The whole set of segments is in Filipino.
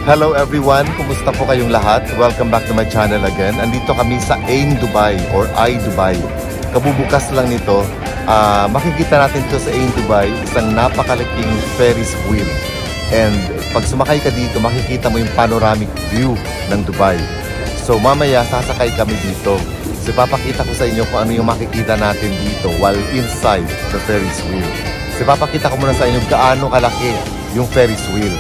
Hello everyone! Kumusta po kayong lahat? Welcome back to my channel again. Andito kami sa Ain Dubai or iDubai. Kabubukas lang nito. Makikita natin ito sa Ain Dubai, isang napakalaking Ferris wheel. And pag sumakay ka dito, makikita mo yung panoramic view ng Dubai. So mamaya sasakay kami dito. So papakita ko sa inyo kung ano yung makikita natin dito while inside the Ferris wheel. So papakita ko muna sa inyo gaano kalaki yung Ferris wheel.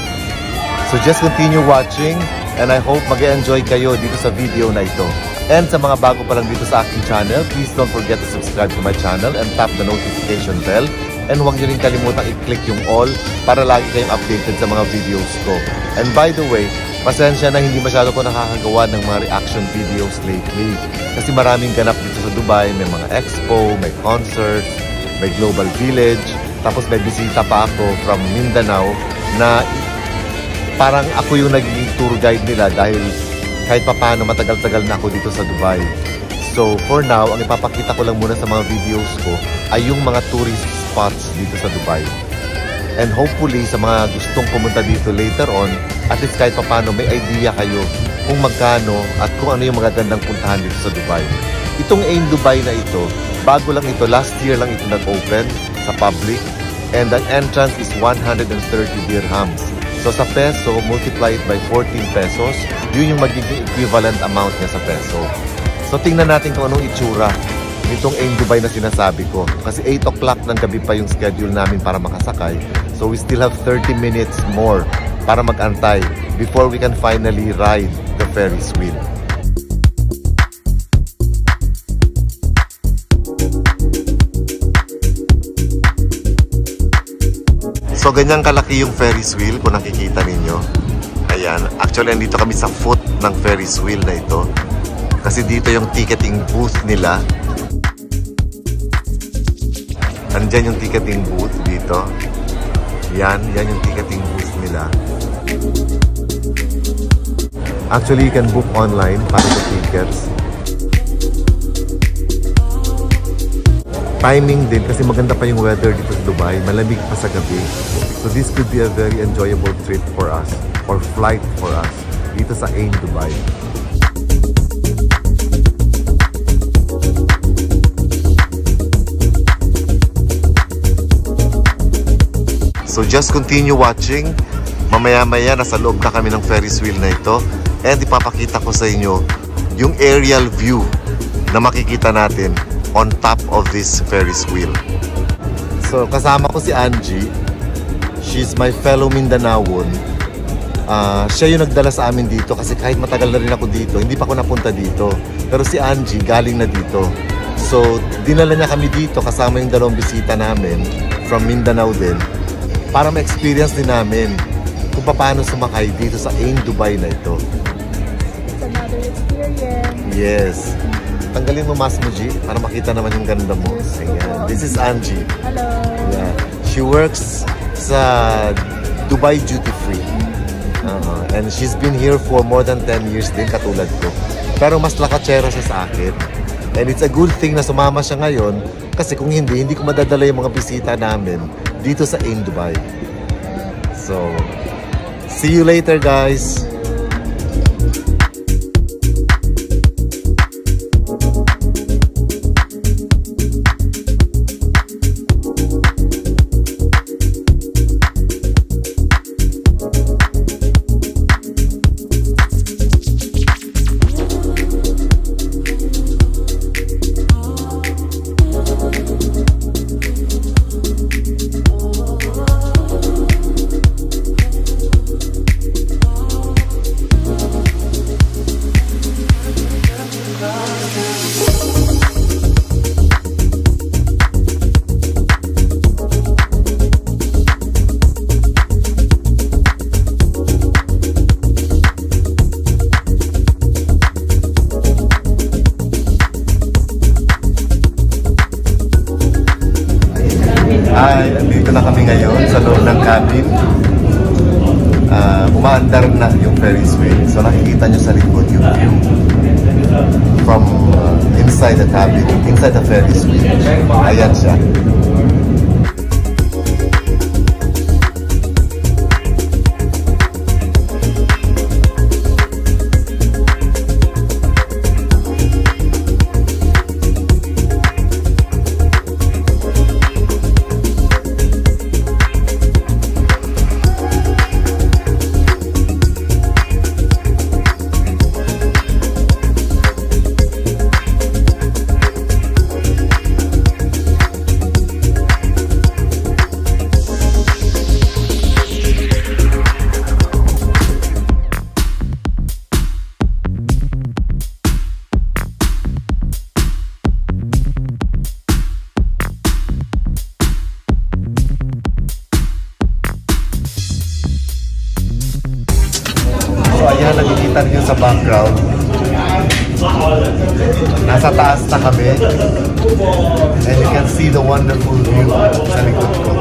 So just continue watching and I hope mag-enjoy kayo dito sa video na ito. And sa mga bago pa lang dito sa aking channel, please don't forget to subscribe to my channel and tap the notification bell. And huwag nyo rin kalimutang i-click yung all para lagi kayong updated sa mga videos ko. And by the way, pasensya na hindi masyado ko nakakagawa ng mga reaction videos lately. Kasi maraming ganap dito sa Dubai, may mga expo, may concerts, may global village. Tapos may bisita pa ako from Mindanao na parang ako yung naging tour guide nila dahil kahit papaano matagal-tagal na ako dito sa Dubai. So for now, ang ipapakita ko lang muna sa mga videos ko ay yung mga tourist spots dito sa Dubai. And hopefully sa mga gustong pumunta dito later on, at least kahit papaano may idea kayo kung magkano at kung ano yung magagandang puntahan dito sa Dubai. Itong Ain Dubai na ito, bago lang ito, last year lang ito nag-open sa public and the entrance is 130 dirhams. So sa peso, multiply it by 14 pesos, yun yung magiging equivalent amount niya sa peso. So tingnan natin kung anong itsura nitong Ain Dubai na sinasabi ko. Kasi 8 o'clock ng gabi pa yung schedule namin para makasakay. So we still have 30 minutes more para mag-antay before we can finally ride the Ferris wheel. So ganyan kalaki yung Ferris wheel kung nakikita ninyo. Ayan, actually andito kami sa foot ng Ferris wheel na ito. Kasi dito yung ticketing booth nila. Andyan yung ticketing booth dito. Yan yung ticketing booth nila. Actually, you can book online para sa tickets. Timing din kasi maganda pa yung weather dito sa Dubai. Malamig pa sa gabi. So this could be a very enjoyable trip for us or flight for us dito sa Ain Dubai. So just continue watching. Mamaya-maya nasa loob na kami ng Ferris wheel na ito. And ipapakita ko sa inyo yung aerial view na makikita natin on top of this Ferris wheel. So kasama ko si Angie. She's my fellow Mindanaoan. Siya yung nagdala sa amin dito kasi kahit matagal na rin ako dito, hindi pa ako napunta dito. Pero si Angie galing na dito. So dinala niya kami dito kasama yung dalawang bisita namin from Mindanao din para ma-experience din namin kung paano sumakay dito sa Ain Dubai na ito. It's another experience. Yes. Tanggalin mo mask mo, G, para makita naman yung ganda mo. Ayan. This is Angie. Hello. Yeah. She works sa Dubai Duty Free. And she's been here for more than 10 years din, katulad ko. Pero mas lakatsera siya sa akin. And it's a good thing na sumama siya ngayon kasi kung hindi ko madadala yung mga bisita namin dito sa Ain Dubai. So, see you later, guys! Ay, andito na kami ngayon sa loob ng cabin. Umaandar na yung Ferris wheel. So nakikita nyo sa likod yung view from inside the cabin, inside the Ferris wheel. Ayan siya. So ayan, nakikita niyo sa background. Nasa taas na kami. And you can see the wonderful view sa likod ko.